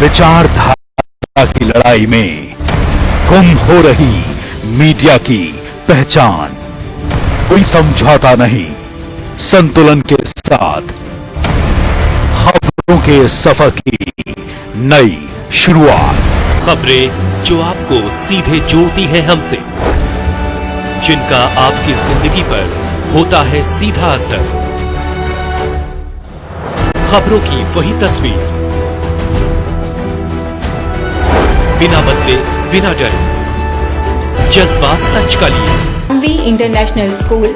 विचारधारा की लड़ाई में गुम हो रही मीडिया की पहचान। कोई समझौता नहीं, संतुलन के साथ खबरों के सफर की नई शुरुआत। खबरें जो आपको सीधे जोड़ती हैं हमसे, जिनका आपकी जिंदगी पर होता है सीधा असर। खबरों की वही तस्वीर, बिना बदले बिना डरे, जज्बा सच का लिए। MV International School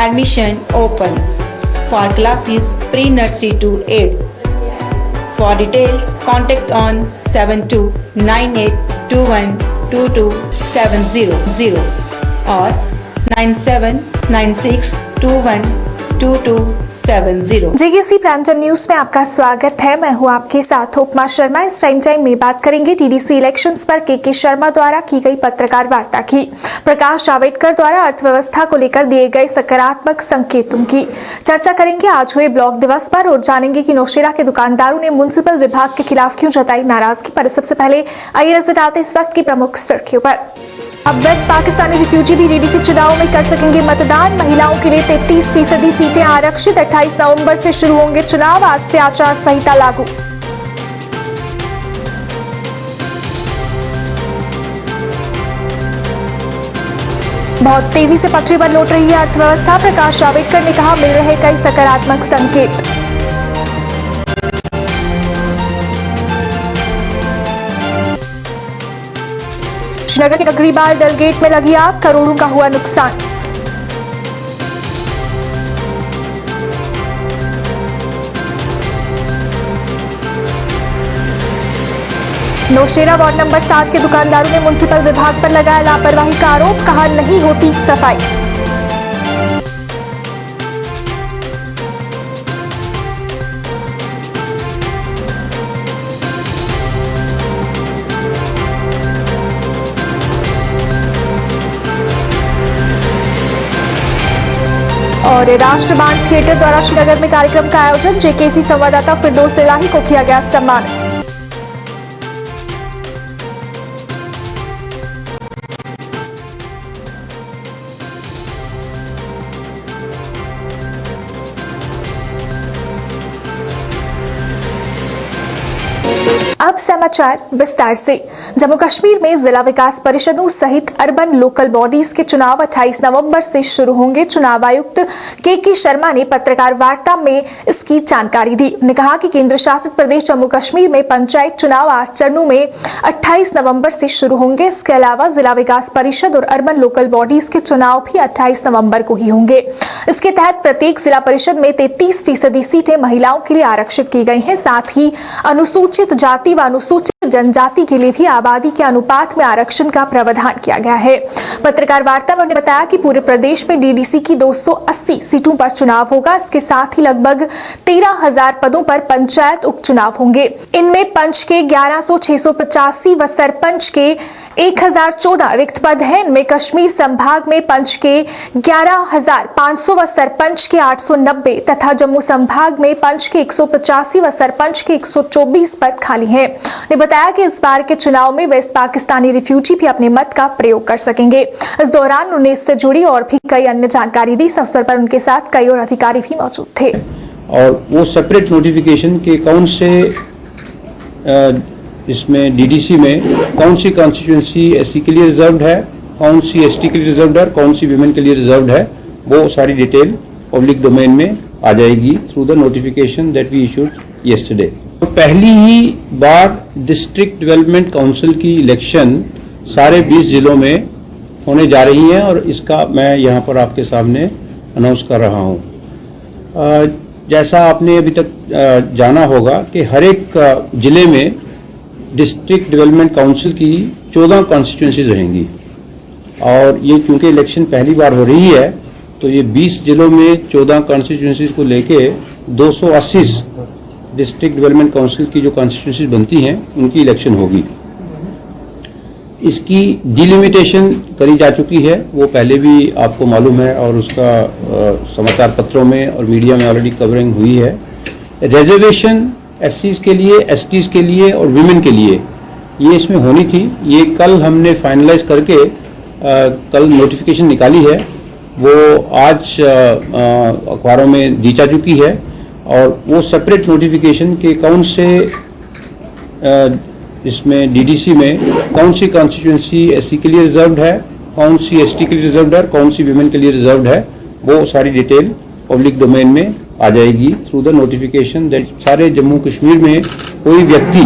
admission open for classes pre-nursery to 8. For details, contact on 7298212270 or 9796212270। JKC prime time news में आपका स्वागत है। मैं हूं आपके साथ उपमा शर्मा। इस प्राइम टाइम में बात करेंगे टीडीसी इलेक्शंस पर के शर्मा द्वारा की गई पत्रकार वार्ता की, प्रकाश जावड़ेकर द्वारा अर्थव्यवस्था को लेकर दिए गए सकारात्मक संकेतों की चर्चा करेंगे। आज हुए ब्लॉक दिवस पर और जानेंगे कि नौशेरा के दुकानदारों ने म्युनिसिपल विभाग के खिलाफ क्यों जताई नाराजगी। पर सबसे पहले आइए नजर डालते इस वक्त की प्रमुख सुर्खियों पर। अब वेस्ट पाकिस्तानी रिफ्यूजी भी डीडीसी चुनाव में कर सकेंगे मतदान। महिलाओं के लिए 33% सीटें आरक्षित। 28 नवंबर से शुरू होंगे चुनाव। आज से आचार संहिता लागू। बहुत तेजी से पटरी पर लौट रही है अर्थव्यवस्था। प्रकाश जावड़ेकर ने कहा, मिल रहे कई सकारात्मक संकेत। श्रीनगर के ककड़ीबाल डलगेट में लगी आग, करोड़ों का हुआ नुकसान। नौशेरा वार्ड नंबर 7 के दुकानदारों ने म्युनिसिपल विभाग पर लगाया लापरवाही का आरोप, कहा नहीं होती सफाई। और राष्ट्रबान थिएटर द्वारा श्रीनगर में कार्यक्रम का आयोजन। जेकेसी संवाददाता फिरदौस इलाही को किया गया सम्मान। अब समाचार विस्तार से। जम्मू कश्मीर में जिला विकास परिषदों सहित अर्बन लोकल बॉडीज के चुनाव 28 नवंबर से शुरू होंगे। चुनाव आयुक्त के शर्मा ने पत्रकार वार्ता में इसकी जानकारी दी। उन्होंने कहा कि केंद्र शासित प्रदेश जम्मू कश्मीर में पंचायत चुनाव 8 चरणों में 28 नवंबर से शुरू होंगे। इसके अलावा जिला विकास परिषद और अर्बन लोकल बॉडीज के चुनाव भी 28 नवंबर को ही होंगे। इसके तहत प्रत्येक जिला परिषद में 33% सीटें महिलाओं के लिए आरक्षित की गई हैं। साथ ही अनुसूचित जाति व अनुसूचित जनजाति के लिए भी आबादी के अनुपात में आरक्षण का प्रावधान किया गया है। पत्रकार वार्ता में उन्होंने बताया कि पूरे प्रदेश में डीडीसी की 280 सीटों पर चुनाव होगा। इसके साथ ही लगभग 13,000 पदों पर पंचायत उपचुनाव होंगे। इनमें पंच के 11,685 व सरपंच के 1,014 रिक्त पद हैं। इनमें कश्मीर संभाग में पंच के 11,500 व सरपंच के 890 तथा जम्मू संभाग में पंच के 185 व सरपंच के 124 पद खाली हैं। ने बताया कि इस बार के चुनाव में वेस्ट पाकिस्तानी रिफ्यूजी भी अपने मत का प्रयोग कर सकेंगे। इस दौरान उन्होंने इससे जुड़ी और भी कई अन्य जानकारी दी। इस अवसर पर उनके साथ कई और अधिकारी भी मौजूद थे। और वो सेपरेट नोटिफिकेशन के कौन से इसमें डीडीसी में कौन सी कॉन्स्टिट्यूएंसी एससी के लिए रिजर्व्ड है, कौन सी एसटी के लिए रिजर्व्ड है, कौन सी विमेन के लिए रिजर्व्ड है, वो सारी डिटेल पब्लिक डोमेन में आ जाएगी through the notification that we issued yesterday. तो पहली ही बार डिस्ट्रिक्ट डेवलपमेंट काउंसिल की इलेक्शन सारे 20 जिलों में होने जा रही है और इसका मैं यहाँ पर आपके सामने अनाउंस कर रहा हूँ। जैसा आपने अभी तक जाना होगा कि हर एक जिले में डिस्ट्रिक्ट डेवलपमेंट काउंसिल की 14 कॉन्स्टिट्यूंसीज रहेंगी और ये क्योंकि इलेक्शन पहली बार हो रही है तो ये 20 जिलों में 14 कॉन्स्टिट्यूंसीज को लेके 280 डिस्ट्रिक्ट डेवलपमेंट काउंसिल की जो कॉन्स्टिट्यूंसीज बनती हैं उनकी इलेक्शन होगी। इसकी डिलिमिटेशन करी जा चुकी है, वो पहले भी आपको मालूम है और उसका समाचार पत्रों में और मीडिया में ऑलरेडी कवरिंग हुई है। रिजर्वेशन SCs के लिए, STs के लिए और विमेन के लिए ये इसमें होनी थी। ये कल हमने फाइनलाइज करके कल नोटिफिकेशन निकाली है, वो आज अखबारों में दी जा चुकी है। और वो सेपरेट नोटिफिकेशन के कौन से इसमें DDC में कौन सी कॉन्स्टिट्यूंसी SC के लिए रिजर्व्ड है, कौन सी ST के लिए रिजर्व्ड है, कौन सी विमेन के लिए रिजर्व्ड है, वो सारी डिटेल पब्लिक डोमेन में आ जाएगी थ्रू द नोटिफिकेशन। दैट सारे जम्मू कश्मीर में कोई व्यक्ति,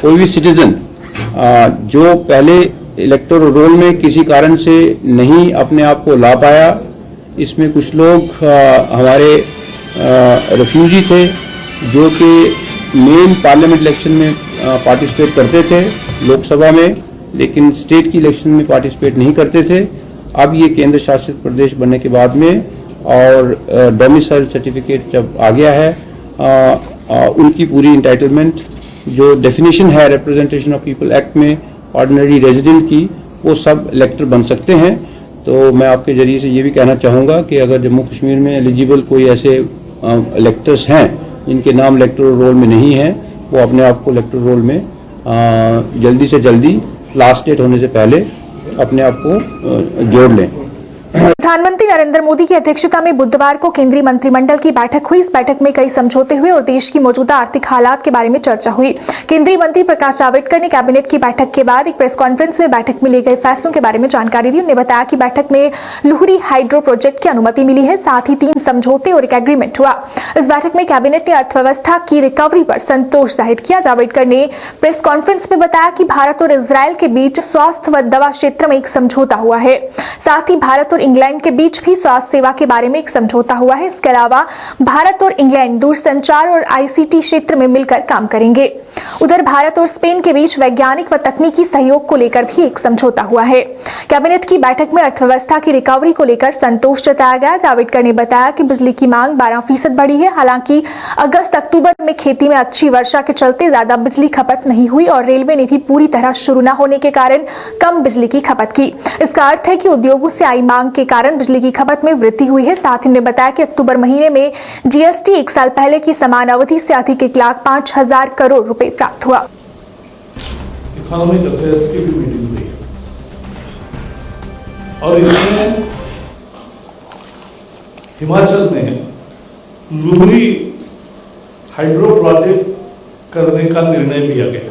कोई भी सिटीजन जो पहले इलेक्टोरल रोल में किसी कारण से नहीं अपने आप को ला पाया, इसमें कुछ लोग हमारे रेफ्यूजी थे जो कि मेन पार्लियामेंट इलेक्शन में पार्टिसिपेट करते थे लोकसभा में, लेकिन स्टेट की इलेक्शन में पार्टिसिपेट नहीं करते थे। अब ये केंद्र शासित प्रदेश बनने के बाद में और डोमिसाइल सर्टिफिकेट जब आ गया है, उनकी पूरी इंटाइटलमेंट जो डेफिनेशन है रिप्रेजेंटेशन ऑफ पीपल एक्ट में ऑर्डिनरी रेजिडेंट की, वो सब इलेक्टर बन सकते हैं। तो मैं आपके जरिए से ये भी कहना चाहूँगा कि अगर जम्मू कश्मीर में एलिजिबल कोई ऐसे इलेक्टर्स हैं जिनके नाम इलेक्टोरल रोल में नहीं है, वो अपने आप को इलेक्टोरल रोल में जल्दी से जल्दी लास्ट डेट होने से पहले अपने आप को जोड़ लें। प्रधानमंत्री नरेंद्र मोदी की अध्यक्षता में बुधवार को केंद्रीय मंत्रिमंडल की बैठक हुई। इस बैठक में कई समझौते हुए और देश की मौजूदा आर्थिक हालात के बारे में चर्चा हुई। केंद्रीय मंत्री प्रकाश जावड़ेकर ने कैबिनेट की बैठक के बाद एक प्रेस कॉन्फ्रेंस में बैठक में लिए गए फैसलों के बारे में जानकारी दी। उन्होंने बताया कि बैठक में लुहरी हाइड्रो प्रोजेक्ट की अनुमति मिली है, साथ ही 3 समझौते और एक एग्रीमेंट हुआ। इस बैठक में कैबिनेट ने अर्थव्यवस्था की रिकवरी पर संतोष जाहिर किया। जावड़ेकर ने प्रेस कॉन्फ्रेंस में बताया कि भारत और इजरायल के बीच स्वास्थ्य व दवा क्षेत्र में एक समझौता हुआ है। साथ ही भारत और इंग्लैंड के बीच भी स्वास्थ्य सेवा के बारे में एक समझौता हुआ है। इसके अलावा भारत और इंग्लैंड दूरसंचार और ICT क्षेत्र में मिलकर काम करेंगे। उधर भारत और स्पेन के बीच वैज्ञानिक व तकनीकी सहयोग को लेकर भी एक समझौता हुआ है। कैबिनेट की बैठक में अर्थव्यवस्था की रिकवरी को लेकर संतोष जताया गया। जावड़ेकर ने बताया कि बिजली की मांग 12% बढ़ी है। हालांकि अगस्त-अक्टूबर में खेती में अच्छी वर्षा के चलते ज्यादा बिजली खपत नहीं हुई और रेलवे ने भी पूरी तरह शुरू न होने के कारण कम बिजली की खपत की। इसका अर्थ है कि उद्योगों से आई मांग के कारण बिजली की खपत में वृद्धि हुई है। साथ ही उन्होंने बताया कि अक्टूबर महीने में GST 1 साल पहले की समान अवधि से अधिक 1,05,000 करोड़ रुपए प्राप्त हुआ। इकोनॉमिक अफेयर्स की भी मीटिंग हुई और इसमें हिमाचल ने लुहरी हाइड्रो प्रोजेक्ट करने का निर्णय लिया गया।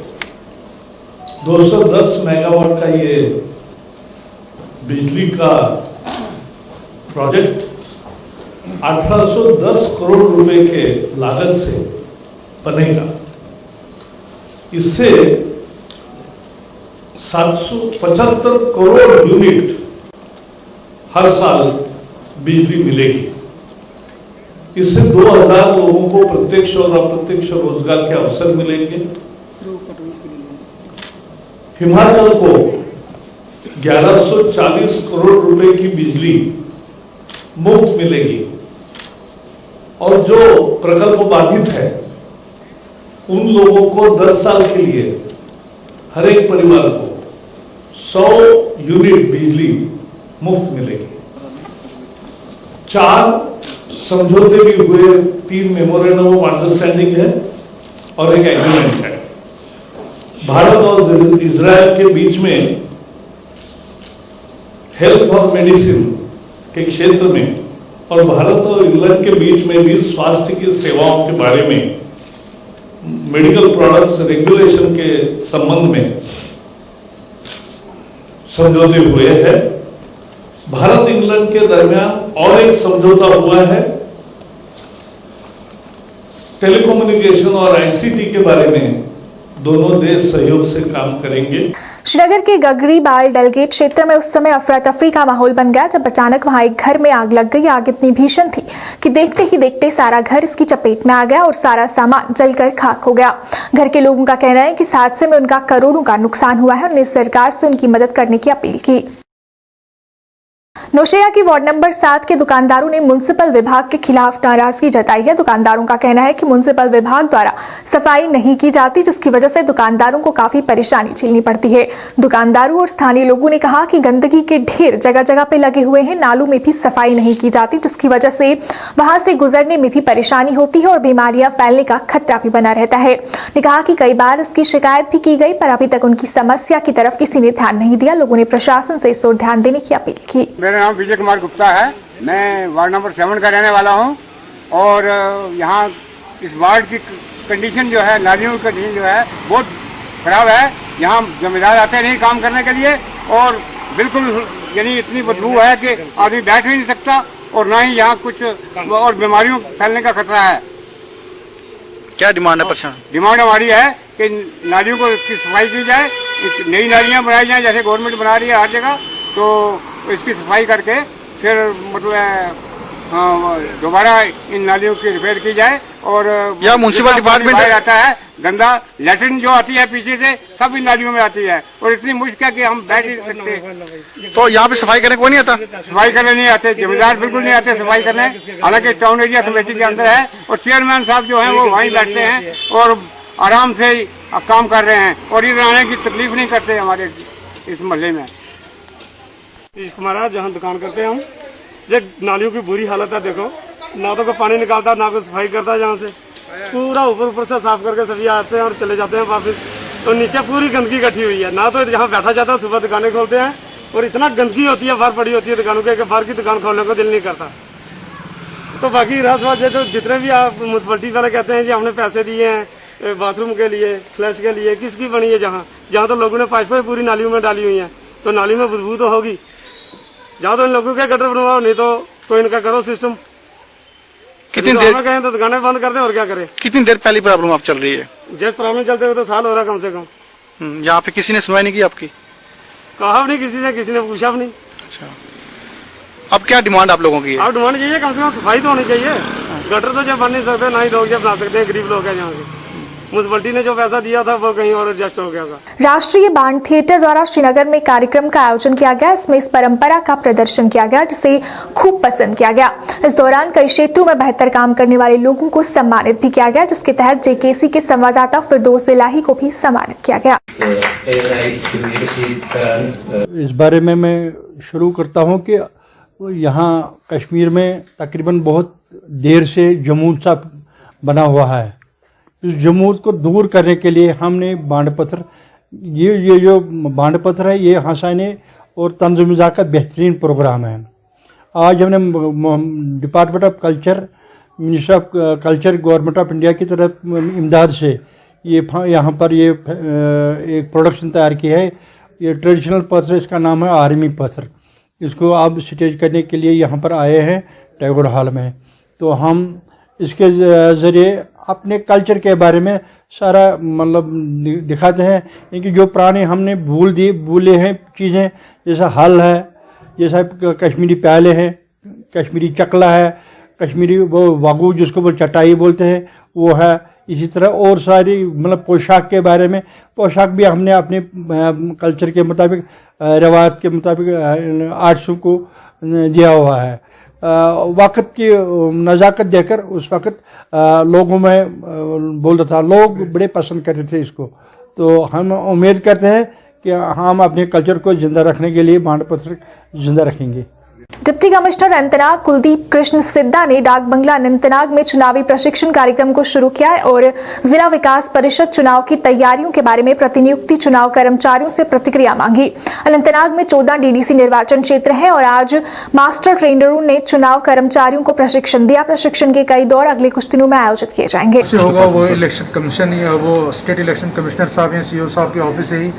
210 मेगावाट का ये बिजली का प्रोजेक्ट 1810 करोड़ रुपए के लागत से बनेगा। इससे 775 करोड़ यूनिट हर साल बिजली मिलेगी। इससे 2000 लोगों को प्रत्यक्ष और अप्रत्यक्ष रोजगार के अवसर मिलेंगे। हिमाचल को 1140 करोड़ रुपए की बिजली मुफ्त मिलेगी और जो प्रकल्प बाधित है उन लोगों को 10 साल के लिए हर एक परिवार को 100 यूनिट बिजली मुफ्त मिलेगी। 4 समझौते भी हुए, 3 मेमोरेंडम ऑफ अंडरस्टैंडिंग है और एक एग्रीमेंट है। भारत और इजरायल के बीच में हेल्थ और मेडिसिन के क्षेत्र में और भारत और इंग्लैंड के बीच में भी स्वास्थ्य की सेवाओं के बारे में मेडिकल प्रोडक्ट्स रेगुलेशन के संबंध में समझौते हुए हैं। भारत इंग्लैंड के दरमियान और एक समझौता हुआ है टेलीकम्युनिकेशन और ICT के बारे में। दोनों देश सहयोग से काम करेंगे। श्रीनगर के गगरीबाल डलगेट क्षेत्र में उस समय अफरा तफरी का माहौल बन गया जब अचानक वहां एक घर में आग लग गई। आग इतनी भीषण थी कि देखते ही देखते सारा घर इसकी चपेट में आ गया और सारा सामान जलकर खाक हो गया। घर के लोगों का कहना है कि इस हादसे में उनका करोड़ों का नुकसान हुआ है। उन्होंने सरकार से उनकी मदद करने की अपील की। नौशेरा की वार्ड नंबर 7 के दुकानदारों ने म्युनिसिपल विभाग के खिलाफ नाराजगी जताई है। दुकानदारों का कहना है कि म्युनिसिपल विभाग द्वारा सफाई नहीं की जाती, जिसकी वजह से दुकानदारों को काफी परेशानी झेलनी पड़ती है। दुकानदारों और स्थानीय लोगों ने कहा कि गंदगी के ढेर जगह जगह पे लगे हुए हैं, नालों में भी सफाई नहीं की जाती, जिसकी वजह से वहां से गुजरने में भी परेशानी होती है और बीमारियां फैलने का खतरा भी बना रहता है। ने कहा कि कई बार इसकी शिकायत भी की गई, पर अभी तक उनकी समस्या की तरफ किसी ने ध्यान नहीं दिया। लोगों ने प्रशासन से इस ओर ध्यान देने की अपील की। मेरा नाम विजय कुमार गुप्ता है। मैं वार्ड नंबर 7 का रहने वाला हूं और यहाँ इस वार्ड की कंडीशन जो है, नालियों की कंडीशन जो है बहुत खराब है। यहाँ जमींदार आते नहीं काम करने के लिए और बिल्कुल यानी इतनी बदबू है कि आदमी बैठ भी नहीं सकता और ना ही यहाँ कुछ और बीमारियों फैलने का खतरा है। क्या डिमांड है प्रशासन? डिमांड हमारी है कि नालियों को इसकी सफाई की जाए, नई नालियाँ बनाई जाए जैसे गवर्नमेंट बना रही है हर जगह, तो इसकी सफाई करके फिर मतलब दोबारा इन नालियों की रिपेयर की जाए। और या म्युनिसिपल डिपार्टमेंट आता है गंदा लैट्रिन जो आती है पीछे से सब इन नालियों में आती है और इतनी मुश्किल है कि हम बैठ ही नहीं सकते। तो यहाँ पे सफाई करने को नहीं आता? सफाई करने नहीं आते, जिम्मेदार बिल्कुल नहीं आते सफाई करने। हालांकि टाउन एरिया कमेटी के अंदर है और चेयरमैन साहब जो है वो वहीं बैठते हैं और आराम से काम कर रहे हैं और इधर आने की तकलीफ नहीं करते हमारे इस मोहल्ले में। महाराज जहाँ दुकान करते हैं हम, ये नालियों की बुरी हालत है। देखो ना तो कोई पानी निकालता ना कोई सफाई करता, यहाँ से पूरा ऊपर से साफ करके सभी आते हैं और चले जाते हैं वापस। तो नीचे पूरी गंदगी इकट्ठी हुई है, ना तो यहाँ बैठा जाता है। सुबह दुकानें खोलते हैं और इतना गंदगी होती है, बाहर पड़ी होती है दुकानों के, बाहर की दुकान खोलने को दिल नहीं करता। तो बाकी रहा सवाल जो जितने भी आप म्युनिसिपलिटी वाले कहते हैं कि हमने पैसे दिए हैं बाथरूम के लिए, फ्लैश के लिए, किसकी बनी है? जहाँ तो लोगों ने पाइपें पूरी नालियों में डाली हुई है, तो नाली में बदबू तो होगी। जहाँ तो इन लोगों के गटर बनवाओ, नहीं तो कोई इनका करो सिस्टम। कितनी देर कहें तो दुकानें बंद कर दें और क्या करें। कितनी देर पहली प्रॉब्लम आप चल रही है? जब प्रॉब्लम चलते हुए तो साल हो रहा कम से कम। यहाँ पे किसी ने सुनवाई नहीं की आपकी? कहा भी नहीं किसी ने पूछा भी नहीं। अच्छा, अब क्या डिमांड आप लोगों की है? अब डिमांड चाहिए कम से कम सफाई तो होनी चाहिए। गटर तो जब बन नहीं सकते, ना ही लोग जब बना सकते हैं, गरीब लोग हैं यहाँ के। म्युनिसिपलिटी ने जो पैसा दिया था वो कहीं और एडजस्ट हो गया था। राष्ट्रीय बाण थिएटर द्वारा श्रीनगर में कार्यक्रम का आयोजन किया गया। इसमें इस परंपरा का प्रदर्शन किया गया, जिसे खूब पसंद किया गया। इस दौरान कई क्षेत्रों में बेहतर काम करने वाले लोगों को सम्मानित भी किया गया, जिसके तहत जेकेसी के संवाददाता फिरदौस इलाही को भी सम्मानित किया गया। इस बारे में मैं शुरू करता हूँ कि यहाँ कश्मीर में तकरीबन बहुत देर से जमूद सा बना हुआ है। इस जमूद को दूर करने के लिए हमने बांड पत्थर, ये जो बांड पत्थर है, ये हंसाने और तंज़-ओ-मिज़ाह का बेहतरीन प्रोग्राम है। आज हमने department of culture, ministry of culture, government of India की तरफ इमदाद से ये यहाँ पर ये एक प्रोडक्शन तैयार की है। ये ट्रेडिशनल पत्थर, इसका नाम है आर्मी पत्थर। इसको आप स्टेज करने के लिए यहाँ पर आए हैं टैगोर हॉल में। तो हम इसके ज़रिए अपने कल्चर के बारे में सारा मतलब दिखाते हैं, क्योंकि जो पुराने हमने भूले हैं चीज़ें, जैसा हल है, जैसा कश्मीरी प्याले हैं, कश्मीरी चकला है, कश्मीरी वो वागू जिसको वो चटाई बोलते हैं वो है। इसी तरह और सारी मतलब पोशाक के बारे में, पोशाक भी हमने अपने कल्चर के मुताबिक, रवायत के मुताबिक आर्ट्सों को दिया हुआ है। वक़्त की नज़ाकत देखकर उस वक़्त लोगों में बोलता था, लोग बड़े पसंद करते थे इसको। तो हम उम्मीद करते हैं कि हम अपने कल्चर को ज़िंदा रखने के लिए बांड पत्थर ज़िंदा रखेंगे। डिप्टी कमिश्नर अनंतनाग कुलदीप कृष्ण सिद्धा ने डाक बंगला अनंतनाग में चुनावी प्रशिक्षण कार्यक्रम को शुरू किया और जिला विकास परिषद चुनाव की तैयारियों के बारे में प्रतिनियुक्ति चुनाव कर्मचारियों से प्रतिक्रिया मांगी। अनंतनाग में 14 डीडीसी निर्वाचन क्षेत्र हैं और आज मास्टर ट्रेनरों ने चुनाव कर्मचारियों को प्रशिक्षण दिया। प्रशिक्षण के कई दौर अगले कुछ दिनों में आयोजित किए जाएंगे। होगा वो इलेक्शन कमीशन, वो स्टेट इलेक्शन कमिश्नर साहब या सीओ साहब के ऑफिस से ही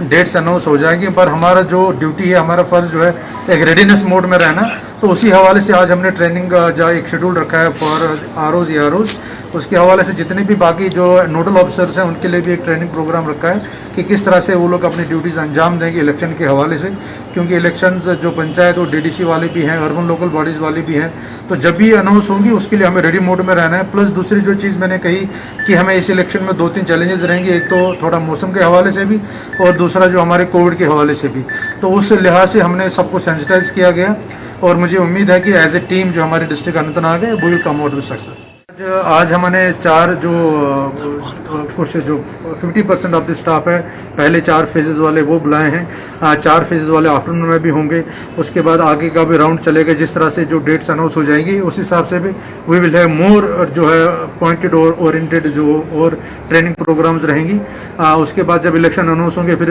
डेट्स अनाउंस हो जाएंगे। पर हमारा जो ड्यूटी है, हमारा फर्ज जो है एक रेडीनेस मोड में रहना ना, तो उसी हवाले से आज हमने ट्रेनिंग का एक शेड्यूल रखा है फॉर आरओज आरओज। उसके हवाले से जितने भी बाकी जो नोडल ऑफिसर्स हैं उनके लिए भी एक ट्रेनिंग प्रोग्राम रखा है कि किस तरह से वो लोग अपनी ड्यूटीज अंजाम देंगे इलेक्शन के हवाले से, क्योंकि इलेक्शंस जो पंचायत और डीडीसी वाले भी हैं, अर्बन लोकल बॉडीज वाले भी हैं, तो जब भी अनाउंस होंगी उसके लिए हमें रेडी मोड में रहना है। प्लस दूसरी जो चीज़ मैंने कही कि हमें इस इलेक्शन में 2-3 चैलेंजेस रहेंगे, एक तो थोड़ा मौसम के हवाले से भी और दूसरा जो हमारे कोविड के हवाले से भी, तो उस लिहाज से हमने सबको सेंसिटाइज किया गया और मुझे उम्मीद है कि एज ए टीम जो हमारे डिस्ट्रिक्ट अनंतनाग है we will come out with success. आज हमने 4 कुछ जो 50% ऑफ द स्टाफ है, पहले 4 फेजेस वाले वो बुलाए हैं। 4 फेजेस वाले आफ्टरनून में भी होंगे, उसके बाद आगे का भी राउंड चलेगा। जिस तरह से जो डेट्स अनाउंस हो जाएंगी उस हिसाब से भी वी विल हैव मोर जो है पॉइंटेड और ओरिएंटेड जो और ट्रेनिंग प्रोग्राम्स रहेंगी। उसके बाद जब इलेक्शन अनाउंस होंगे फिर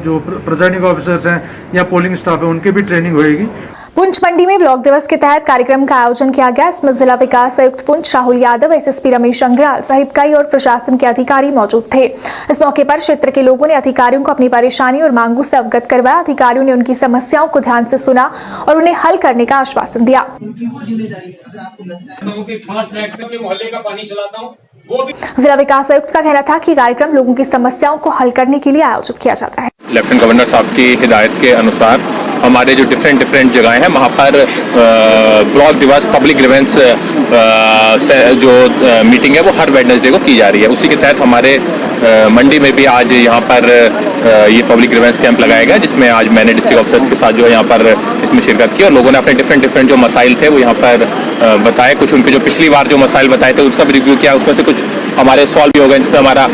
जो प्रिजाइडिंग ऑफिसर्स हैं या पोलिंग स्टाफ है उनकी भी ट्रेनिंग होगी। पुंछ मंडी में ब्लॉक दिवस के तहत कार्यक्रम का आयोजन किया गया। इसमें जिला विकास आयुक्त पुंछ राहुल यादव, एसएसपी रमेश अंग्राल सहित कई और प्रशासन के अधिकारी मौजूद थे। इस मौके पर क्षेत्र के लोगों ने अधिकारियों को अपनी परेशानी और मांगों से अवगत करवाया। अधिकारियों ने उनकी समस्याओं को ध्यान से सुना और उन्हें हल करने का आश्वासन दिया। जिला विकास आयुक्त का कहना था कि कार्यक्रम लोगों की समस्याओं को हल करने के लिए आयोजित किया जाता है। लेफ्टिनेंट गवर्नर साहब की हिदायत के अनुसार हमारे जो डिफरेंट जगहें हैं वहाँ पर ब्लॉक दिवस पब्लिक ग्रीवेंस जो मीटिंग है वो हर वेडनेसडे को की जा रही है। उसी के तहत हमारे मंडी में भी आज यहाँ पर ये पब्लिक ग्रीवेंस कैंप लगाया गया, जिसमें आज मैंने डिस्ट्रिक्ट ऑफिसर्स के साथ जो है यहाँ पर इसमें शिरकत की और लोगों ने अपने डिफरेंट जो मसाइल थे वो यहाँ पर बताए। कुछ उनके जो पिछली बार जो मसाइल बताए थे उसका भी रिव्यू किया, उसमें से कुछ हमारे सॉल्व भी हो गए। जिसमें हमारा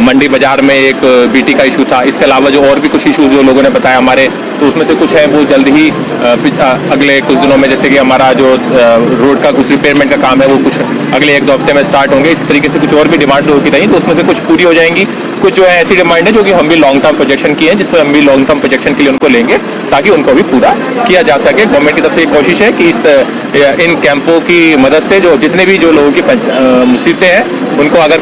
मंडी बाजार में एक बीटी का इशू था। इसके अलावा जो और भी कुछ इशूज जो लोगों ने बताया हमारे, तो उसमें से कुछ है वो जल्द ही अगले कुछ दिनों में, जैसे कि हमारा जो रोड का कुछ रिपेयरमेंट का काम है वो कुछ अगले 1-2 हफ्ते में स्टार्ट होंगे। इस तरीके से कुछ और भी डिमांड्स लोगों की रही तो उसमें से कुछ पूरी हो जाएंगी। कुछ जो है ऐसी डिमांड है जो कि हम भी लॉन्ग टर्म प्रोजेक्शन की है, जिसमें हम भी लॉन्ग टर्म प्रोजेक्शन के लिए उनको लेंगे ताकि उनको भी पूरा किया जा सके। गवर्नमेंट की तरफ से ये कोशिश है कि इन कैंपों की मदद से जो जितने भी जो लोगों की मुसीबतें हैं उनको अगर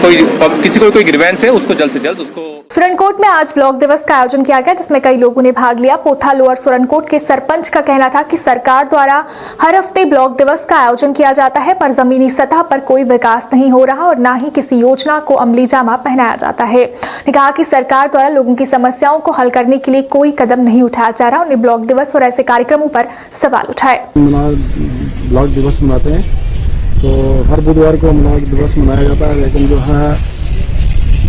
किसी को कोई ग्रीवेंस है उसको जल्द से जल्द उसको। सुरनकोट में आज ब्लॉक दिवस का आयोजन किया गया, जिसमें कई लोगों ने भाग लिया। पोथा लोअर सुरनकोट के सरपंच का कहना था कि सरकार द्वारा हर हफ्ते ब्लॉक दिवस का आयोजन किया जाता है, पर जमीनी सतह पर कोई विकास नहीं हो रहा और न ही किसी योजना को अमली जामा पहनाया जाता है। ने कहा कि सरकार द्वारा लोगों की समस्याओं को हल करने के लिए कोई कदम नहीं उठाया जा रहा। उन्हें ब्लॉक दिवस और ऐसे कार्यक्रमों पर सवाल उठाए। ब्लॉक दिवस मनाते हैं तो हर बुधवार को ब्लॉक दिवस मनाया जाता है, लेकिन जो है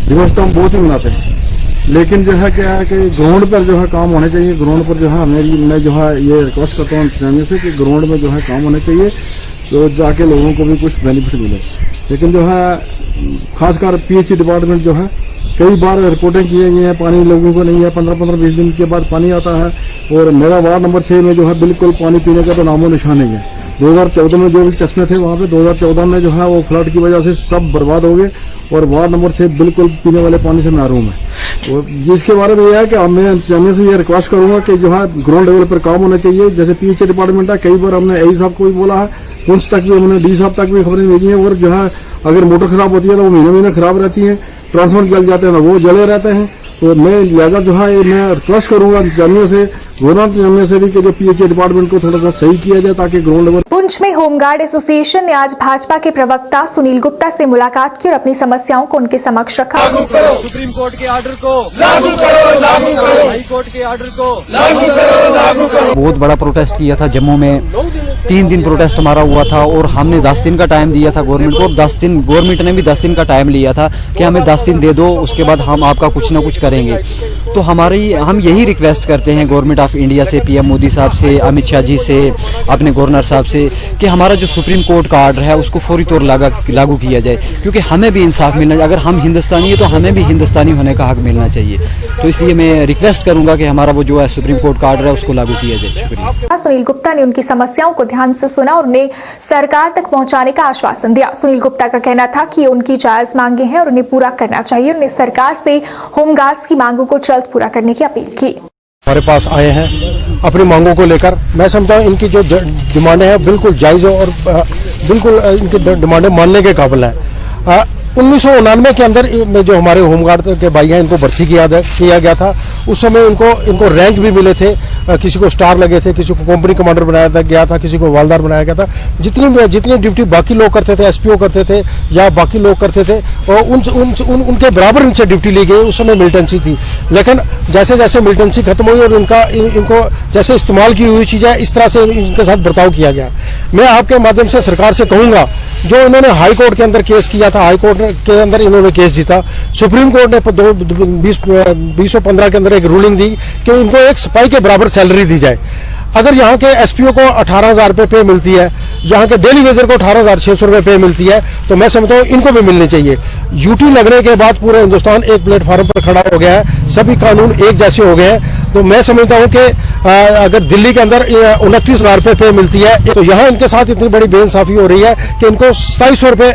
दिवस तो हम बहुत ही मनाते हैं, लेकिन जो है क्या है कि ग्राउंड पर जो है काम होने चाहिए। ग्राउंड पर जो है मैं जो है ये रिक्वेस्ट करता हूँ चैनल से कि ग्राउंड में जो है काम होने चाहिए तो जाके लोगों को भी कुछ बेनिफिट मिले। लेकिन जो है खासकर पीएचई डिपार्टमेंट जो है कई बार रिपोर्टिंग की गई है, पानी लोगों को नहीं है। 15-20 दिन के बाद पानी आता है और मेरा वार्ड नंबर 6 में जो है बिल्कुल पानी पीने का तो नामो निशान नहीं है। 2014 में जो भी चश्मे थे वहाँ पे 2014 में जो है वो फ्लड की वजह से सब बर्बाद हो गए और वार्ड नंबर 6 बिल्कुल पीने वाले पानी से महरूम है। और जिसके बारे में यह है कि मैं चैनल से ये रिक्वेस्ट करूंगा कि जो है ग्राउंड लेवल पर काम होना चाहिए। जैसे पीएचई डिपार्टमेंट है, कई बार हमने एई साहब को भी बोला है, पुंछ तक भी हमने डी साहब तक भी खबरें भेजी हैं। और जो है अगर मोटर खराब होती है तो वो महीने खराब रहती है, ट्रांसफार्मर जल जाते हैं तो वो जले रहते हैं। तो मैं लिहाजा जो है मैं रिक्वेस्ट करूंगा जानियों से, गवर्नमेंट जानियों से भी कि जो पीएचई डिपार्टमेंट को थोड़ा सा सही किया जाए ताकि ग्राउंड लेवल। पुंछ में होमगार्ड एसोसिएशन ने आज भाजपा के प्रवक्ता सुनील गुप्ता से मुलाकात की और अपनी समस्याओं को उनके समक्ष रखा। लागू करो सुप्रीम कोर्ट के आर्डर को, लागू करो हाई कोर्ट के आर्डर को, लागू करो। बहुत बड़ा प्रोटेस्ट किया था जम्मू में, 3 दिन प्रोटेस्ट हमारा हुआ था और हमने 10 दिन का टाइम दिया था गवर्नमेंट को। 10 दिन गवर्नमेंट ने भी 10 दिन का टाइम लिया था कि हमें 10 दिन दे दो, उसके बाद हम आपका कुछ ना कुछ करेंगे। तो हम यही रिक्वेस्ट करते हैं गवर्नमेंट ऑफ इंडिया से, पीएम मोदी साहब से, अमित शाह जी से, अपने गवर्नर साहब से कि हमारा जो सुप्रीम कोर्ट का आर्डर है उसको फौरी तौर लागू किया जाए, क्योंकि हमें भी इंसाफ मिलना चाहिए। अगर हम हिंदुस्तानी है तो हमें भी हिंदुस्तानी होने का हक मिलना चाहिए। तो इसलिए मैं रिक्वेस्ट करूंगा कि हमारा वो जो है सुप्रीम कोर्ट का आर्डर है उसको लागू किया जाए। शुक्रिया। सुनील गुप्ता ने उनकी समस्याओं को ध्यान से सुना और उन्हें सरकार तक पहुंचाने का आश्वासन दिया। सुनील गुप्ता का कहना था कि उनकी जायज मांगे हैं और उन्हें पूरा करना चाहिए। उन्हें सरकार से होमगार्ड्स की मांगों को जल्द पूरा करने की अपील की। हमारे पास आए हैं अपनी मांगों को लेकर। मैं समझता हूँ इनकी जो डिमांडें हैं बिल्कुल जायज़ और बिल्कुल इनकी डिमांडें मानने के काबिल है। 1999 के अंदर में जो हमारे होमगार्ड के भाई हैं इनको भर्ती किया गया था उस समय इनको रैंक भी मिले थे, किसी को स्टार लगे थे, किसी को कंपनी कमांडर बनाया गया था, किसी को हवलदार बनाया गया था। जितनी ड्यूटी बाकी लोग करते थे, एसपीओ करते थे या बाकी लोग करते थे, और उनके बराबर इनसे ड्यूटी ली गई। उस समय मिलिटेंसी थी, लेकिन जैसे जैसे मिलिटेंसी खत्म हुई और इनको जैसे इस्तेमाल की हुई चीज़ें इस तरह से इनके साथ बर्ताव किया गया। मैं आपके माध्यम से सरकार से कहूँगा, जो इन्होंने हाई कोर्ट के अंदर केस किया था, हाई कोर्ट के अंदर इन्होंने केस जीता, सुप्रीम कोर्ट ने 2015 के अंदर एक रूलिंग दी कि इनको एक सिपाही के बराबर सैलरी दी जाए। अगर यहाँ के एसपीओ को 18,000 रुपये पे मिलती है, यहाँ के डेली वेजर को 18,600 रुपये पे मिलती है, तो मैं समझता हूँ इनको भी मिलनी चाहिए। यूटी लगने के बाद पूरा हिंदुस्तान एक प्लेटफॉर्म पर खड़ा हो गया है, सभी कानून एक जैसे हो गए हैं। तो मैं समझता हूँ कि अगर दिल्ली के अंदर 29,000 रुपये पे मिलती है, तो यहाँ इनके साथ इतनी बड़ी बेइंसाफी हो रही है कि इनको 2700 रुपये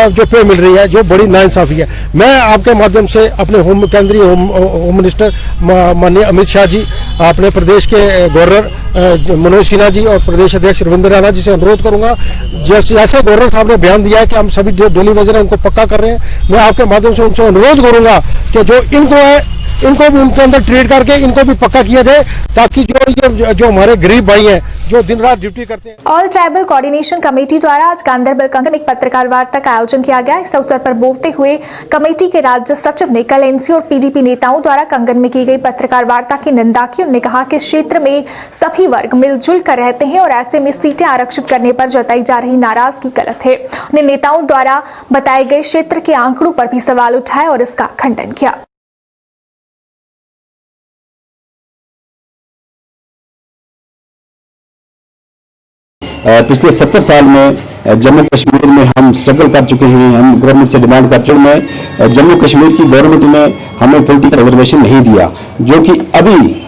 जो पे मिल रही है, जो बड़ी नाइंसाफी है। मैं आपके माध्यम से अपने केंद्रीय होम मिनिस्टर माननीय अमित शाह जी, अपने प्रदेश के गवर्नर मनोज सिन्हा जी और प्रदेश अध्यक्ष रविंद्र राणा जी से अनुरोध करूंगा, जैसे गवर्नर साहब ने बयान दिया है कि हम सभी डेली वेजर इनको पक्का कर रहे हैं, मैं आपके माध्यम से उनसे अनुरोध करूंगा कि जो इनको है, इनको भी उनके अंदर ट्रेड करके इनको भी पक्का किया जाए, ताकि जो हमारे गरीब भाई हैं जो दिन रात ड्यूटी करते हैं। ऑल ट्राइबल कोऑर्डिनेशन कमेटी द्वारा आज गांधरबल कंगन एक पत्रकार वार्ता का आयोजन किया गया। इस अवसर पर बोलते हुए कमेटी के राज्य सचिव ने कल एनसी और पीडीपी नेताओं द्वारा कंगन में की गई पत्रकार वार्ता की निंदा की। उन्होंने कहा कि क्षेत्र में सभी वर्ग मिलजुल कर रहते हैं और ऐसे में सीटें आरक्षित करने पर जताई जा रही नाराजगी गलत है। उन्होंने नेताओं द्वारा बताए गए क्षेत्र के आंकड़ों पर भी सवाल उठाए और इसका खंडन किया। पिछले 70 साल में जम्मू कश्मीर में हम स्ट्रगल कर चुके हैं, हम गवर्नमेंट से डिमांड कर चुके हैं। जम्मू कश्मीर की गवर्नमेंट ने हमें पॉलिटिकल रिजर्वेशन नहीं दिया, जो कि अभी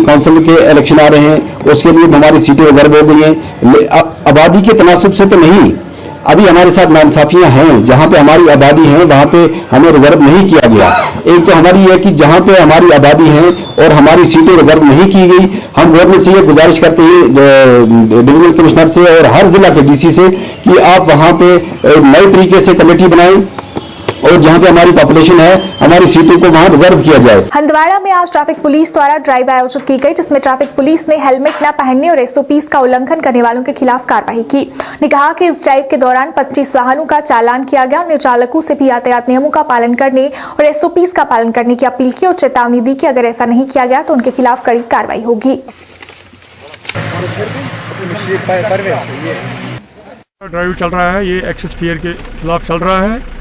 काउंसिल के इलेक्शन आ रहे हैं, उसके लिए हमारी सीटें रिजर्व हो गई हैं। आबादी के तनासुब से तो नहीं, अभी हमारे साथ नाइंसाफियां हैं, जहां पे हमारी आबादी है वहां पे हमें रिजर्व नहीं किया गया। एक तो हमारी है कि जहां पे हमारी आबादी है और हमारी सीटें रिजर्व नहीं की गई, हम गवर्नमेंट से ये गुजारिश करते हैं, डिवीजनल कमिश्नर से और हर जिला के डीसी से, कि आप वहां पे नए तरीके से कमेटी बनाएं और जहां पे हमारी पॉपुलेशन है, हमारी सीटों को वहां रिजर्व किया जाए। हंदवाड़ा में आज ट्रैफिक पुलिस द्वारा ड्राइव आयोजित की गई, जिसमें ट्रैफिक पुलिस ने हेलमेट न पहनने और एसओपीज का उल्लंघन करने वालों के खिलाफ कार्रवाई की। ने कहा कि इस ड्राइव के दौरान 25 वाहनों का चालान किया गया। उन्हें चालकों से भी यातायात नियमों का पालन करने और एसओपीज का पालन करने की अपील की और चेतावनी दी कि अगर ऐसा नहीं किया गया तो उनके खिलाफ कड़ी कार्रवाई होगी। ड्राइव चल रहा है, ये एक्सेस फेयर के खिलाफ चल रहा है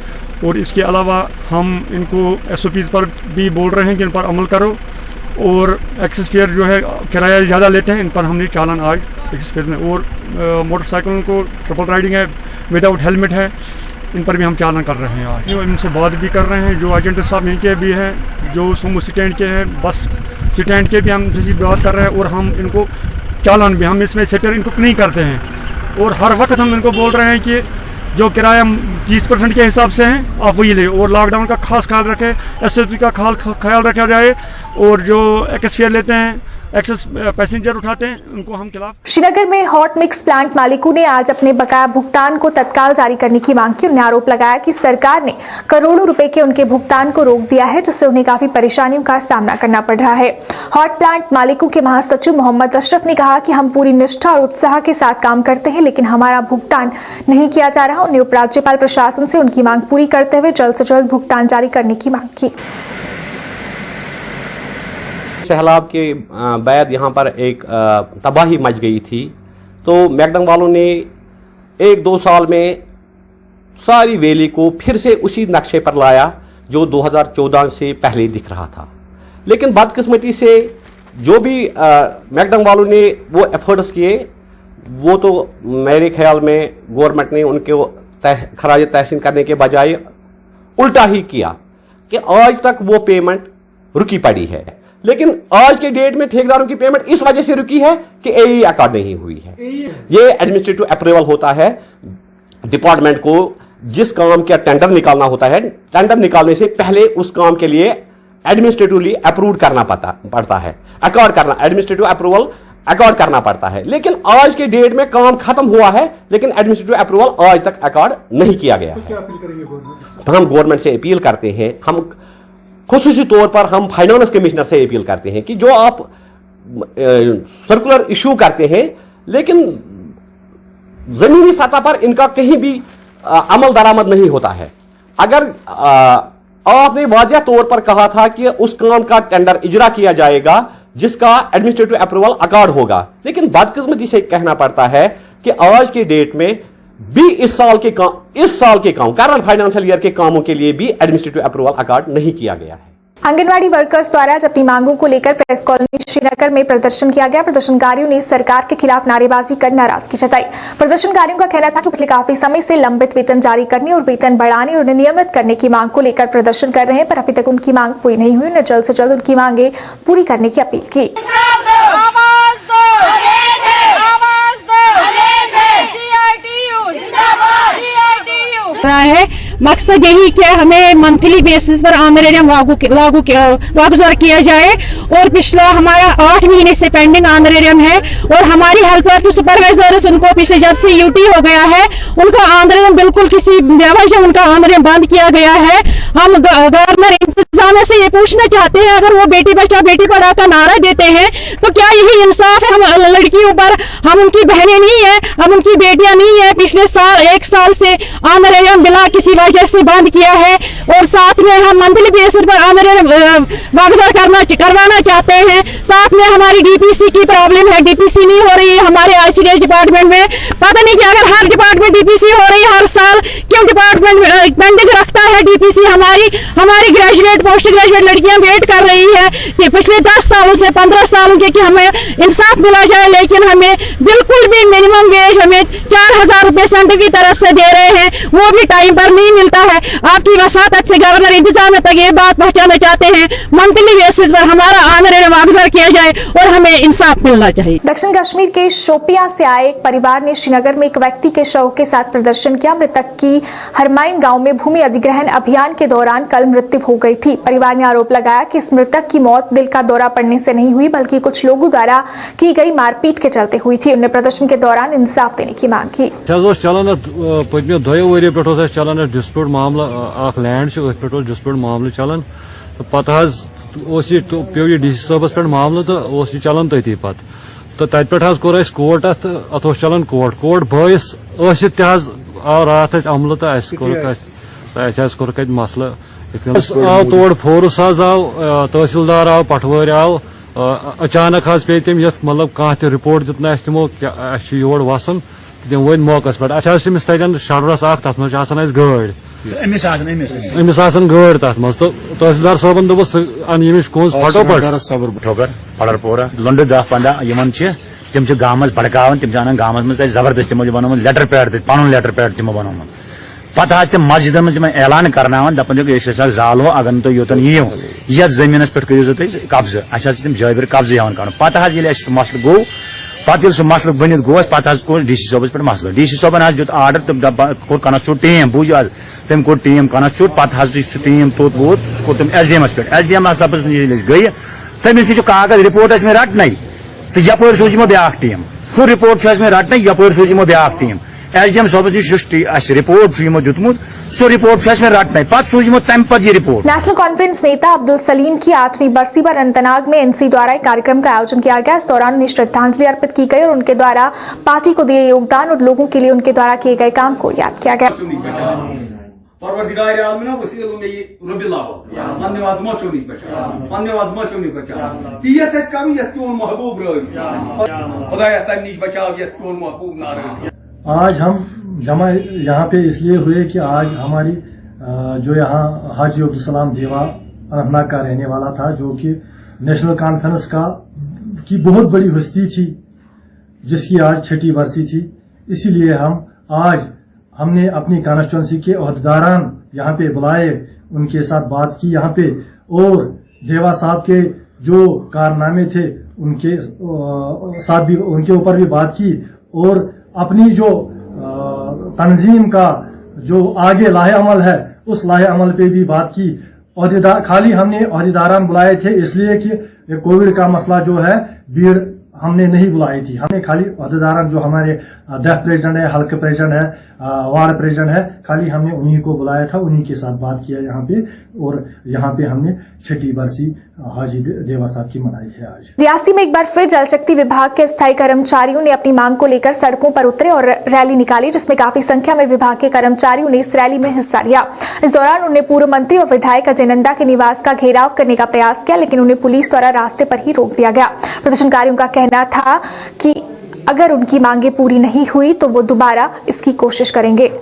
और इसके अलावा हम इनको एसओपीज पर भी बोल रहे हैं कि इन पर अमल करो, और एक्सेस फेयर जो है किराया ज़्यादा लेते हैं, इन पर हमने चालान आज एक्सेस फेयर में, और मोटरसाइकिलों को ट्रिपल राइडिंग है, विदाउट हेलमेट है, इन पर भी हम चालान कर रहे हैं आज। जो इनसे बात भी कर रहे हैं, जो एजेंट साहब इनके भी हैं, जो सुमो स्टैंड के हैं, बस स्टैंड के भी हम जैसी बात कर रहे हैं, और हम इनको चालान भी हम इसमें सेटर इनको नहीं करते हैं, और हर वक्त हम इनको बोल रहे हैं कि जो किराया 30% के हिसाब से हैं आप वही ले, और लॉकडाउन का खास ख्याल रखें, एसएसपी का ख्याल रखा जाए, और जो एक्सेस फेयर लेते हैं, एक्सेस पैसेंजर उठाते हैं, उनको हम खिलाफ। श्रीनगर में हॉट मिक्स प्लांट मालिकों ने आज अपने बकाया भुगतान को तत्काल जारी करने की मांग की। उन्होंने आरोप लगाया कि सरकार ने करोड़ों रुपए के उनके भुगतान को रोक दिया है, जिससे उन्हें काफी परेशानियों का सामना करना पड़ रहा है। हॉट प्लांट मालिकों के महासचिव मोहम्मद अशरफ ने कहा कि हम पूरी निष्ठा और उत्साह के साथ काम करते हैं, लेकिन हमारा भुगतान नहीं किया जा रहा। उन्होंने उपराज्यपाल प्रशासन से उनकी मांग पूरी करते हुए जल्द से जल्द भुगतान जारी करने की मांग की। सैलाब के बाद यहाँ पर एक तबाही मच गई थी, तो मैकडम वालों ने 1-2 साल में सारी वैली को फिर से उसी नक्शे पर लाया जो 2014 से पहले दिख रहा था। लेकिन बदकिस्मती से जो भी मैकडम वालों ने वो एफर्ट्स किए, वो तो मेरे ख्याल में गवर्नमेंट ने उनको खराज तहसीन करने के बजाय उल्टा ही किया कि आज तक वो पेमेंट रुकी पड़ी है। लेकिन आज के डेट में ठेकेदारों की पेमेंट इस वजह से रुकी है कि एई अकॉर्ड नहीं हुई है। ये एडमिनिस्ट्रेटिव अप्रूवल होता है डिपार्टमेंट को, जिस काम का टेंडर निकालना होता है, टेंडर निकालने से पहले उस काम के लिए एडमिनिस्ट्रेटिवली अप्रूव करना पड़ता है, अकॉर्ड करना, एडमिनिस्ट्रेटिव अप्रूवल अकॉर्ड करना पड़ता है। लेकिन आज के डेट में काम खत्म हुआ है, लेकिन एडमिनिस्ट्रेटिव अप्रूवल आज तक अकॉर्ड नहीं किया गया है। हम गवर्नमेंट से अपील करते हैं, हम खुसूसी तौर पर हम फाइनेंस कमिश्नर से अपील करते हैं कि जो आप सर्कुलर इशू करते हैं लेकिन जमीनी सतह पर इनका कहीं भी अमल दरामद नहीं होता है। अगर आपने वाज़ेह तौर पर कहा था कि उस काम का टेंडर इजरा किया जाएगा जिसका एडमिनिस्ट्रेटिव अप्रूवल अकॉर्ड होगा, लेकिन बदकिस्मती से कहना पड़ता है कि आज के डेट में भी इस साल के काम करंट फाइनेंशियल ईयर के कामों के लिए भी एडमिनिस्ट्रेटिव अप्रूवल अकॉर्ड नहीं किया गया है। आंगनवाड़ी वर्कर्स द्वारा अपनी मांगों को लेकर प्रेस कॉलोनी श्रीनगर में प्रदर्शन किया गया। प्रदर्शनकारियों ने सरकार के खिलाफ नारेबाजी कर नाराजगी जताई। प्रदर्शनकारियों का कहना था कि पिछले काफी समय से लंबित वेतन जारी करने और वेतन बढ़ाने और उन्हें नियमित करने की मांग को लेकर प्रदर्शन कर रहे हैं, पर अभी तक उनकी मांग पूरी नहीं हुई। उन्हें जल्द से जल्द उनकी मांगे पूरी करने की अपील की। है मकसद यही कि हमें मंथली बेसिस पर ऑनरेरियम वागुजार किया जाए और पिछला हमारा 8 महीने से पेंडिंग ऑनरेरियम है और हमारी हेल्पर टू सुपरवाइजर्स उनको पिछले जब से यूटी हो गया है उनका ऑनरेरियम बिल्कुल किसी बेवजह उनका ऑनरेरियम बंद किया गया है। हम गवर्नर इंतजामिया से ये पूछना चाहते हैं, अगर वो बेटी बचाओ बेटी पढ़ाओ का नारा देते हैं तो क्या यही इंसाफ है हम लड़कियों पर? हम उनकी बहनें नहीं है, हम उनकी बेटियां नहीं है। पिछले साल 1 साल से ऑनरेरियम बिला किसी वजह से बंद किया है और साथ में हम मंथली बेसिस पर ऑनरेरियम वागुजार करवाना चाहते हैं। साथ में हमारी डीपीसी की प्रॉब्लम है, डीपीसी नहीं हो रही है हमारे आईसीडीएस डिपार्टमेंट में। पता नहीं कि अगर हर डिपार्टमेंट डीपीसी हो रही है हर साल, क्यों डिपार्टमेंट पेंडिंग रखता है डीपीसी? हमारी ग्रेजुएट पोस्ट ग्रेजुएट लड़कियां वेट कर रही है कि पिछले 10 सालों से 15 सालों के कि हमें इंसाफ मिला जाए, लेकिन हमें बिल्कुल भी मिनिमम वेज हमें 4000 रुपए सेंटर की तरफ से दे रहे हैं, वो भी टाइम पर नहीं मिलता है। आपकी वसातत से गवर्नर इंतजामिया तक ये बात पहुंचाना चाहते हैं, मंथली बेसिस पर हमारा ऑनरेरियम वागुजार किया जाए और हमें इंसाफ मिलना चाहिए। दक्षिण कश्मीर के शोपियां से आए एक परिवार ने श्रीनगर में एक व्यक्ति के शव के साथ प्रदर्शन किया। मृतक की हरमाइन गांव में भूमि अधिग्रहण अभियान के दौरान कल मृत्यु हो गई थी। परिवार ने आरोप लगाया कि इस मृतक की मौत दिल का दौरा पड़ने से नहीं हुई बल्कि कुछ लोगों द्वारा की गई मारपीट के चलते हुई थी। उन्होंने प्रदर्शन के दौरान इंसाफ देने की मांग की। चलान डिस्प्यूट मामला लैंड पे डिस्प्यूट मामल चलान तो पता पे डीसी साहबस पे मामल तो चलान तथी पे तो तत पे कोर कोर्ट अत चलान कोर्ट बस आव रात अमल तो कोर मसल आव तोड़ फोर्स आव तहसीलदार आव पटवार आव अचानक पे तम ये मतलब कह रिपोर्ट दितना तमो योर वसन तम वन मौका पे तमिस तन शडरस तथ मज गाड़ गाड़ तथ मज तो तहसीलदार साहबन दोपस अन यमिश कोज फटोफट पड़रपोरा लुंड 10-15 तम गामस भड़कान तम अनान गामस मज जबरदस्त तमो बनोमुत लेटर पैड पन लेटर पैड तमो बनोमुत पता मस्जिद में ऐलान करना दपान जालो अगर तुम योतन यीव ये जमीन पे करो तुम कब्ज अम जाबिर कब्ज कर पता मसल गो पे सह मसल बनित गोस पे डीसी साहबस पे मसल डीसी साहबन दित आर्डर तम कोर कनस्टिट्यूट टीम बूझ आज तम कोर टीम कनस्टिट्यूट पे टीम तोत वोत कोर तम एसडीएमस पे एसडीएम साहब गई तमिस कागज रिपोर्ट मे रटन तो यपर सूझमो ब्या टीम हु रिपोर्ट मे रटन यपर सूझमो ब्या टीम एसडीएम साहब रिपोर्ट दुतमुत सो रिपोर्ट मे रटन पे सूझमो तम पे रिपोर्ट। नेशनल कॉन्फ्रेंस नेता अब्दुल सलीम की 8वीं बरसी पर अनंतनाग में एनसी द्वारा एक कार्यक्रम का आयोजन किया गया। इस दौरान उन्हें श्रद्धांजलि अर्पित की गई और उनके द्वारा पार्टी को दिए योगदान और लोगों के लिए उनके द्वारा किए गए काम को याद किया गया। आज हम जमा यहाँ पे इसलिए हुए कि आज हमारी जो यहाँ हाजी अब्दुल सलाम देवा अनंतनाग का रहने वाला था, जो कि नेशनल कॉन्फ्रेंस की बहुत बड़ी हस्ती थी, जिसकी आज 6ठी बरसी थी। इसीलिए हमने अपनी कॉन्स्टिट्यूंसी के अहदेदारान यहाँ पे बुलाए, उनके साथ बात की यहाँ पे, और देवा साहब के जो कारनामे थे उनके साथ भी उनके ऊपर भी बात की और अपनी जो तंजीम का जो आगे लाहे अमल है उस लाहे अमल पे भी बात की। खाली हमने अहदेदारान बुलाए थे इसलिए कि कोविड का मसला जो है भीड़ हमने नहीं बुलाई थी। हमने खाली अहदेदार जो हमारे डेफ प्रेसिडेंट है, हल्के प्रेसिडेंट है, वार्ड प्रेसिडेंट है, खाली हमने उन्हीं को बुलाया था, उन्हीं के साथ बात किया यहाँ पे। और यहाँ पे हमने 6ठी बरसी हाजी देवा साहब की मनाई है आज। रियासी में एक बार फिर जल शक्ति विभाग के स्थायी कर्मचारियों ने अपनी मांग को लेकर सड़कों पर उतरे और रैली निकाली, जिसमें काफी संख्या में विभाग के कर्मचारियों ने इस रैली में हिस्सा लिया। इस दौरान उन्होंने पूर्व मंत्री और विधायक अजय नंदा के निवास का घेराव करने का प्रयास किया, लेकिन उन्हें पुलिस द्वारा रास्ते पर ही रोक दिया गया। प्रदर्शनकारियों का कहना था कि अगर उनकी मांगे पूरी नहीं हुई तो वो दोबारा इसकी कोशिश करेंगे।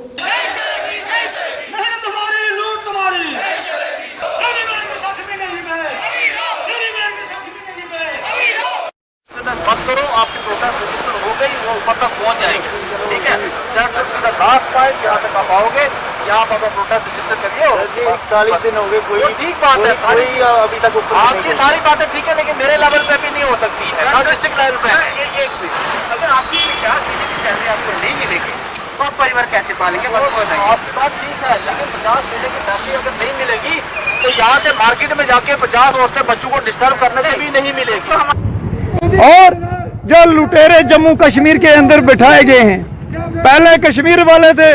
मत करो, आपकी प्रोटेस्ट रजिस्टर हो गई, वो ऊपर तक पहुंच जाएगी। ठीक है, लास्ट पॉइंट जहाँ तक आप आओगे, यहाँ पर प्रोटेस्ट रजिस्टर करिए। 40 दिन हो गए, कोई ठीक बात है, सारी अभी तक आपकी सारी बातें ठीक है, लेकिन मेरे लेवल पे भी नहीं हो सकती है, डिस्ट्रिक्ट लेवल पे। अगर आपकी 50 की सैलरी आपको नहीं मिलेगी तो आप परिवार कैसे पालेंगे? आपकी बात ठीक है, लेकिन 50 महीने की सैलरी अगर नहीं मिलेगी तो यहाँ से मार्केट में जाके 50 औरतें बच्चों को डिस्टर्ब करने से भी नहीं मिलेगी। और जो लुटेरे जम्मू कश्मीर के अंदर बिठाए गए हैं, पहले कश्मीर वाले थे,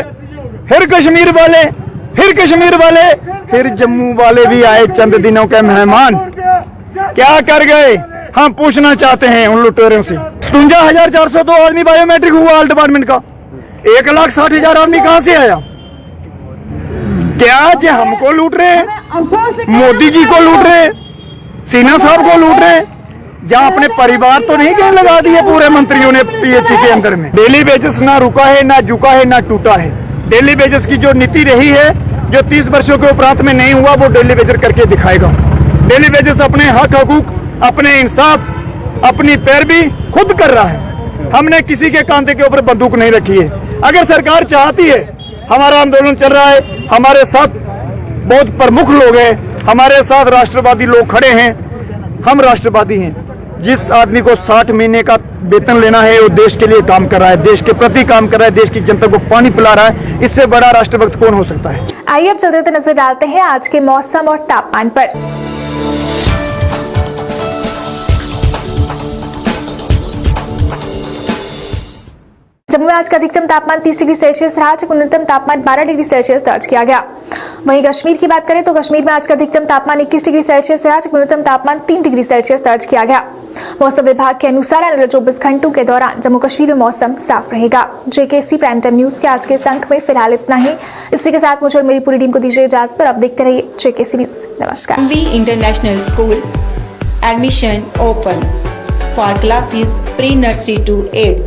फिर कश्मीर वाले, फिर कश्मीर वाले, फिर जम्मू वाले भी आए चंद दिनों के मेहमान। क्या कर गए हम पूछना चाहते हैं उन लुटेरों से। 57,402 आदमी बायोमेट्रिक हुआ ऑल डिपार्टमेंट का, 1,60,000 आदमी कहां से आया? क्या आज हमको लूट रहे हैं, मोदी जी को लूट रहे, सिन्हा साहब को लूट रहे, जहाँ अपने परिवार तो नहीं कहीं लगा दिए पूरे मंत्रियों ने पीएचई के अंदर में। डेली वेजेस ना रुका है, ना झुका है, ना टूटा है। डेली वेजेस की जो नीति रही है, जो 30 वर्षों के उपरांत में नहीं हुआ, वो डेली वेजर करके दिखाएगा। डेली वेजेस अपने हक हकूक, अपने इंसाफ, अपनी पैरवी खुद कर रहा है। हमने किसी के कांधे के ऊपर बंदूक नहीं रखी है। अगर सरकार चाहती है, हमारा आंदोलन चल रहा है, हमारे साथ बहुत प्रमुख लोग हैं, हमारे साथ राष्ट्रवादी लोग खड़े हैं, हम राष्ट्रवादी हैं। जिस आदमी को 60 महीने का वेतन लेना है, वो देश के लिए काम कर रहा है, देश के प्रति काम कर रहा है, देश की जनता को पानी पिला रहा है, इससे बड़ा राष्ट्रभक्त कौन हो सकता है? आइए अब चलते नजर डालते हैं आज के मौसम और तापमान पर। जम्मू में आज का अधिकतम तापमान 30 डिग्री सेल्सियस रहा, जबकि न्यूनतम तापमान 12 डिग्री सेल्सियस दर्ज किया गया। वहीं कश्मीर की बात करें तो कश्मीर में आज का अधिकतम तापमान 21 डिग्री सेल्सियस रहा, जबकि न्यूनतम तापमान 3 डिग्री सेल्सियस दर्ज किया गया। मौसम विभाग के अनुसार आने वाले 24 घंटों के दौरान जम्मू कश्मीर में मौसम साफ रहेगा। जेकेसी प्राइम टाइम न्यूज के आज के इस अंक में फिलहाल इतना ही। इसी के साथ मुझे और मेरी पूरी टीम को दीजिए इजाजत और अब देखते रहिए जेकेसी न्यूज। नमस्कार। MV international school admission open for classes pre nursery to 8.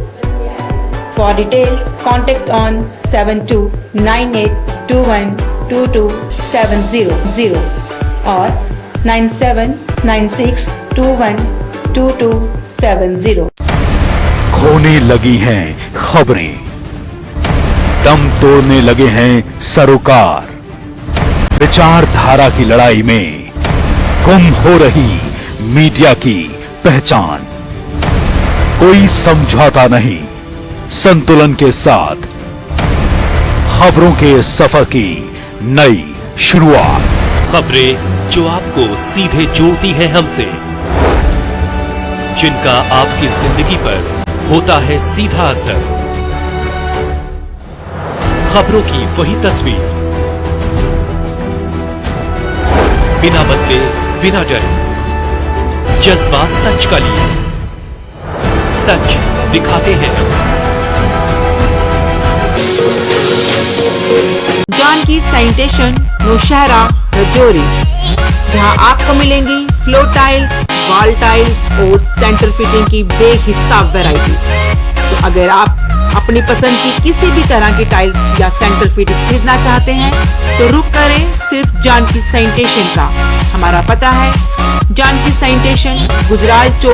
For details, contact on 7298212270 or 9796212270. खोने लगी हैं खबरें, दम तोड़ने लगे हैं सरोकार। विचारधारा की लड़ाई में गुम हो रही मीडिया की पहचान। कोई समझौता नहीं, संतुलन के साथ खबरों के सफर की नई शुरुआत। खबरें जो आपको सीधे जोड़ती हैं हमसे, जिनका आपकी जिंदगी पर होता है सीधा असर। खबरों की वही तस्वीर, बिना बदले बिना डरे, जज्बा सच का लिए, सच दिखाते हैं। जानकी सैनिटेशन नौशहरा रजौरी, जहां आपको मिलेंगी फ्लोर टाइल्स, वॉल टाइल्स और सेंटर फिटिंग की बेहिसाब वैरायटी। तो अगर आप अपनी पसंद की किसी भी तरह की टाइल्स या सेंटर फिटिंग खरीदना चाहते हैं तो रुक करें सिर्फ जानकी सैनिटेशन का। हमारा पता है जानकी सैनिटेशन, गुजराल चौक।